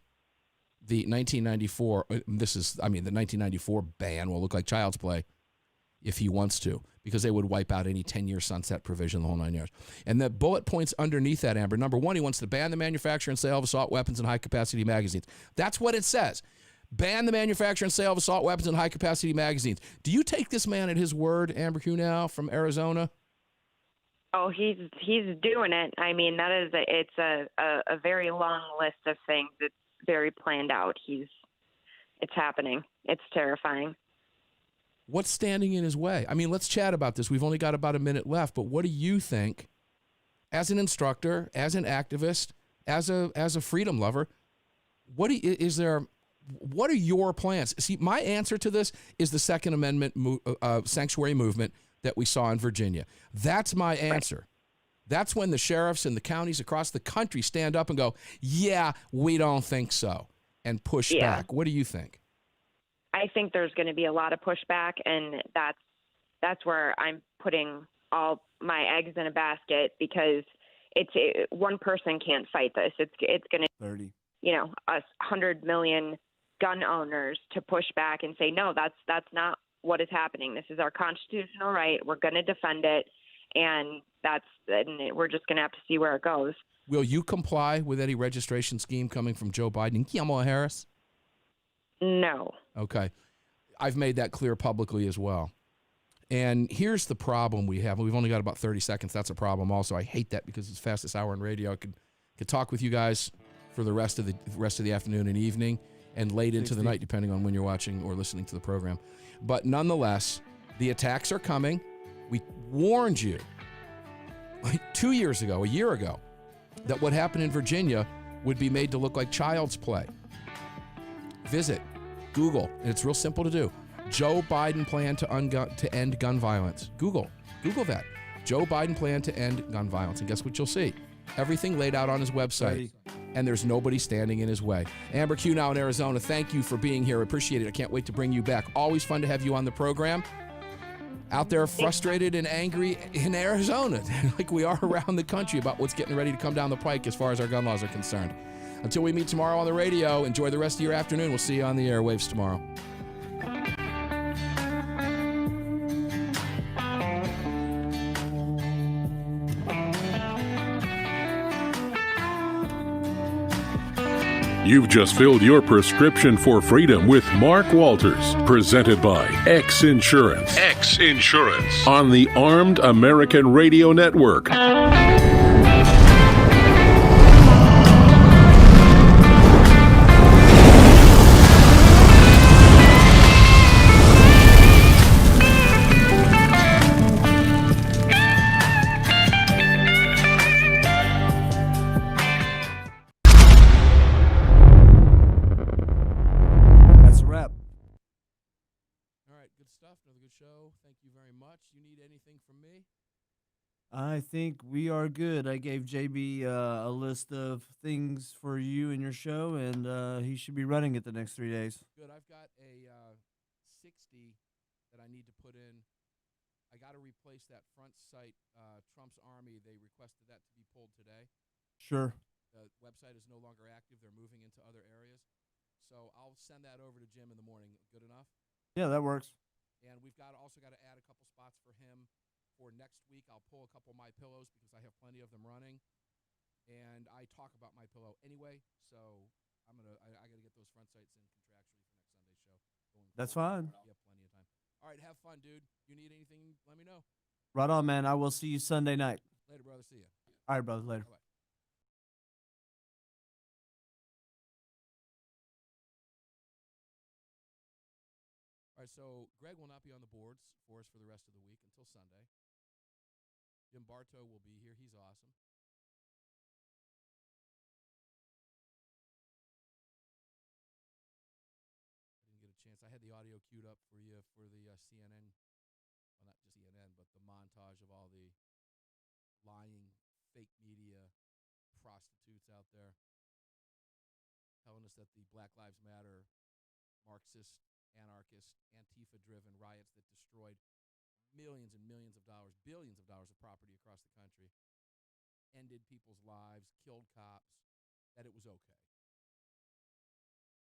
the 1994, the 1994 ban will look like child's play if he wants to, because they would wipe out any 10-year sunset provision, the whole 9 years. And the bullet points underneath that, Amber, number one, he wants to ban the manufacture and sale of assault weapons and high-capacity magazines. That's what it says. Ban the manufacture and sale of assault weapons and high-capacity magazines. Do you take this man at his word, Amber Kunau from Arizona? Oh, he's doing it. I mean, it's a very long list of things. It's very planned out. It's happening. It's terrifying. What's standing in his way? I mean, let's chat about this. We've only got about a minute left, but what do you think, as an instructor, as an activist, as a freedom lover, what are your plans? See, my answer to this is the Second Amendment sanctuary movement that we saw in Virginia. That's my answer. That's when the sheriffs and the counties across the country stand up and go, yeah, we don't think so, and push back. What do you think? I think there's going to be a lot of pushback, and that's where I'm putting all my eggs in a basket, because one person can't fight this. It's going to 30. Us 100 million gun owners to push back and say, no, that's not what is happening. This is our constitutional right. We're going to defend it, and we're just going to have to see where it goes. Will you comply with any registration scheme coming from Joe Biden and Kamala Harris? No. Okay. I've made that clear publicly as well. And here's the problem we have. We've only got about 30 seconds. That's a problem also. I hate that because it's the fastest hour in radio. I could talk with you guys for the rest of the afternoon and evening and late into the night, depending on when you're watching or listening to the program. But nonetheless, the attacks are coming. We warned you like 2 years ago, a year ago, that what happened in Virginia would be made to look like child's play. Visit Google, and it's real simple to do. Joe Biden plan to end gun violence. Google that. Joe Biden plan to end gun violence. And guess what you'll see? Everything laid out on his website. And there's nobody standing in his way. Amber Kunau in Arizona, thank you for being here. I appreciate it. I can't wait to bring you back. Always fun to have you on the program. Out there frustrated and angry in Arizona, like we are around the country, about what's getting ready to come down the pike as far as our gun laws are concerned. Until we meet tomorrow on the radio, enjoy the rest of your afternoon. We'll see you on the airwaves tomorrow. You've just filled your prescription for freedom with Mark Walters, presented by X Insurance. X Insurance on the Armed American Radio Network. Show. Thank you very much. You need anything from me? I think we are good. I gave JB a list of things for you and your show, and he should be running it the next 3 days. Good. I've got a 60 that I need to put in. I got to replace that front sight, Trump's Army. They requested that to be pulled today. Sure. The website is no longer active. They're moving into other areas. So I'll send that over to Jim in the morning. Good enough? Yeah, that works. And we've also got to add a couple spots for him for next week. I'll pull a couple of My Pillows because I have plenty of them running. And I talk about My Pillow anyway, so I got to get those front sights in contractually for next Sunday's show. That's fine. You have plenty of time. All right, have fun, dude. You need anything, let me know. Right on, man. I will see you Sunday night. Later, brother. See ya. All right, brother. Later. Bye-bye. All right, so Greg will not be on the boards for us for the rest of the week until Sunday. Jim Bartow will be here. He's awesome. I didn't get a chance. I had the audio queued up for you for the CNN, well, not just CNN, but the montage of all the lying, fake media prostitutes out there telling us that the Black Lives Matter, Marxist, anarchist, Antifa-driven riots that destroyed millions and millions of dollars, billions of dollars of property across the country, ended people's lives, killed cops, that it was okay.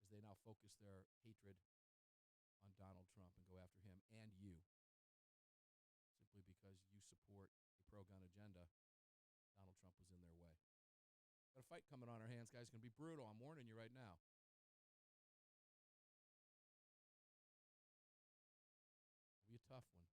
As they now focus their hatred on Donald Trump and go after him and you, simply because you support a pro-gun agenda. Donald Trump was in their way. Got a fight coming on our hands, guys. It's going to be brutal. I'm warning you right now. It'll be a tough one.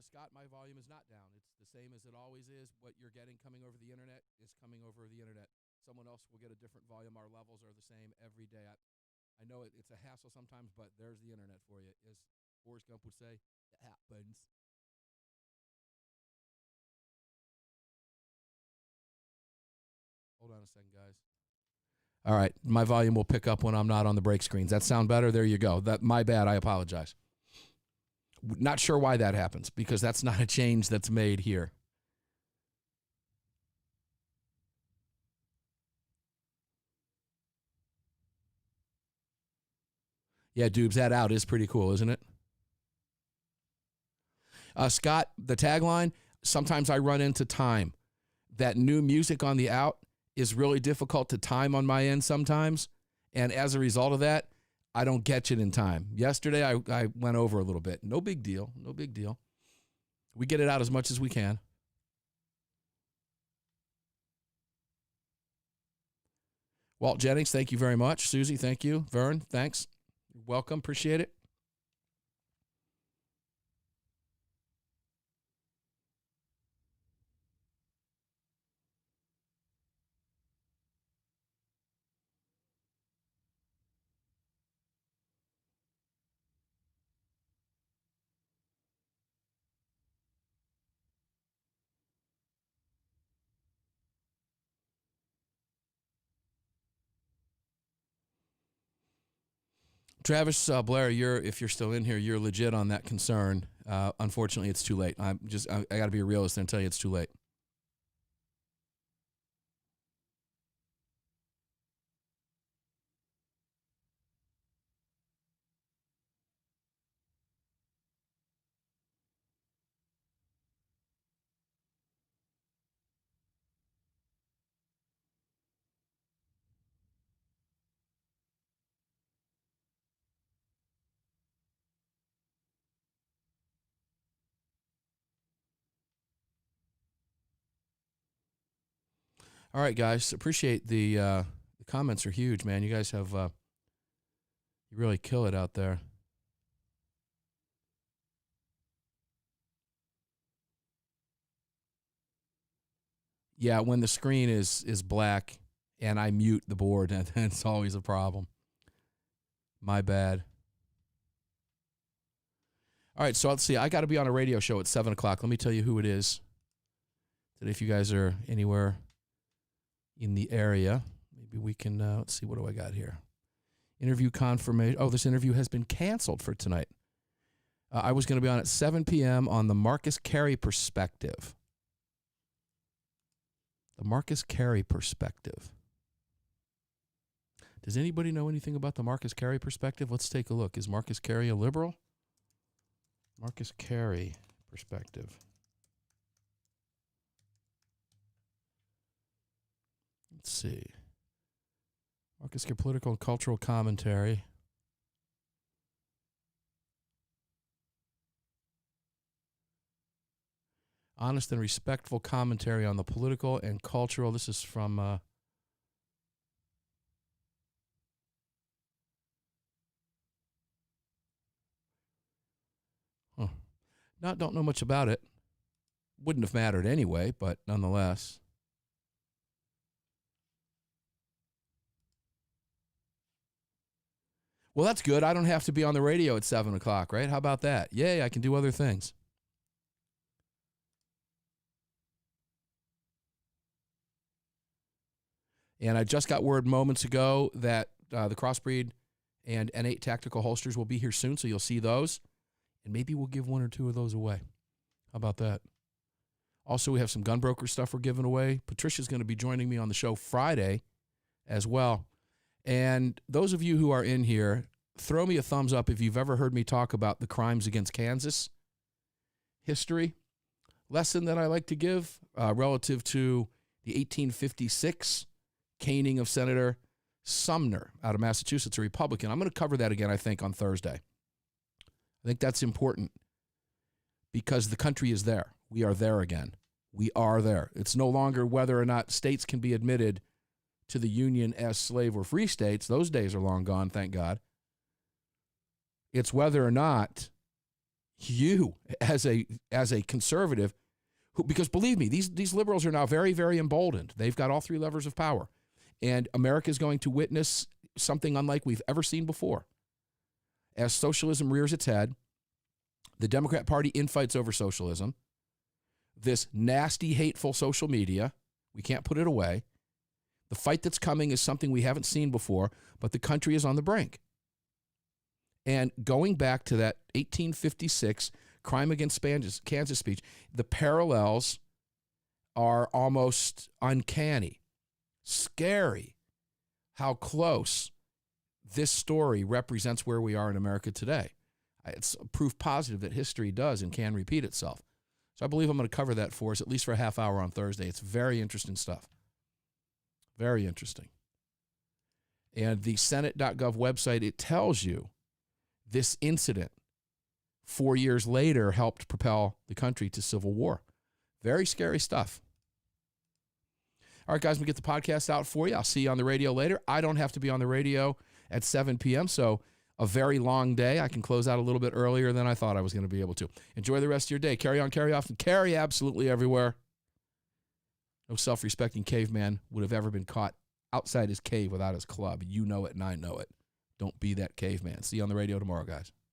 Scott, my volume is not down. It's the same as it always is. What you're getting coming over the internet is coming over the internet. Someone else will get a different volume. Our levels are the same every day. I know it's a hassle sometimes, but there's the internet for you. As Forrest Gump would say, it happens. Hold on a second, guys. All right, my volume will pick up when I'm not on the break screens. That sound better? There you go. My bad. I apologize. Not sure why that happens, because that's not a change that's made here. Yeah, Dubes, that out is pretty cool, isn't it? Scott, the tagline, sometimes I run into time. That new music on the out is really difficult to time on my end sometimes, and as a result of that, I don't catch it in time. Yesterday, I went over a little bit. No big deal. No big deal. We get it out as much as we can. Walt Jennings, thank you very much. Susie, thank you. Vern, thanks. You're welcome. Appreciate it. Travis Blair, if you're still in here, you're legit on that concern. Unfortunately, it's too late. I got to be a realist and tell you it's too late. All right, guys. Appreciate the comments are huge, man. You guys have you really kill it out there. Yeah, when the screen is black and I mute the board, it's always a problem. My bad. All right, so let's see. I got to be on a radio show at 7 o'clock. Let me tell you who it is. Today, if you guys are anywhere in the area, maybe we can, let's see, what do I got here? Interview confirmation. Oh, this interview has been canceled for tonight. I was going to be on at 7 p.m. on the Marcus Carey perspective. The Marcus Carey perspective. Does anybody know anything about the Marcus Carey perspective? Let's take a look. Is Marcus Carey a liberal? Marcus Carey perspective. Let's see. Marcus Carey, political and cultural commentary. Honest and respectful commentary on the political and cultural. This is from don't know much about it. Wouldn't have mattered anyway, but nonetheless. Well, that's good. I don't have to be on the radio at 7 o'clock, right? How about that? Yay, I can do other things. And I just got word moments ago that the Crossbreed and N8 tactical holsters will be here soon, so you'll see those. And maybe we'll give one or two of those away. How about that? Also, we have some Gunbroker stuff we're giving away. Patricia's going to be joining me on the show Friday as well. And those of you who are in here, throw me a thumbs up if you've ever heard me talk about the crimes against Kansas history lesson that I like to give relative to the 1856 caning of Senator Sumner out of Massachusetts, a Republican. I'm going to cover that again, I think, on Thursday. I think that's important because the country is there. We are there again. We are there. It's no longer whether or not states can be admitted to the Union as slave or free states. Those days are long gone, thank God. It's whether or not you, as a conservative, because believe me, these liberals are now very, very emboldened. They've got all three levers of power. And America is going to witness something unlike we've ever seen before. As socialism rears its head, the Democrat Party infights over socialism, this nasty, hateful social media, we can't put it away. The fight that's coming is something we haven't seen before, but the country is on the brink. And going back to that 1856 crime against Kansas speech, the parallels are almost uncanny, scary, how close this story represents where we are in America today. It's proof positive that history does and can repeat itself. So I believe I'm going to cover that for us, at least for a half hour on Thursday. It's very interesting stuff. Very interesting. And the Senate.gov website, it tells you this incident 4 years later helped propel the country to civil war. Very scary stuff. All right, guys, we get the podcast out for you. I'll see you on the radio later. I don't have to be on the radio at 7 p.m., so a very long day. I can close out a little bit earlier than I thought I was going to be able to. Enjoy the rest of your day. Carry on, carry often, carry absolutely everywhere. No self-respecting caveman would have ever been caught outside his cave without his club. You know it and I know it. Don't be that caveman. See you on the radio tomorrow, guys.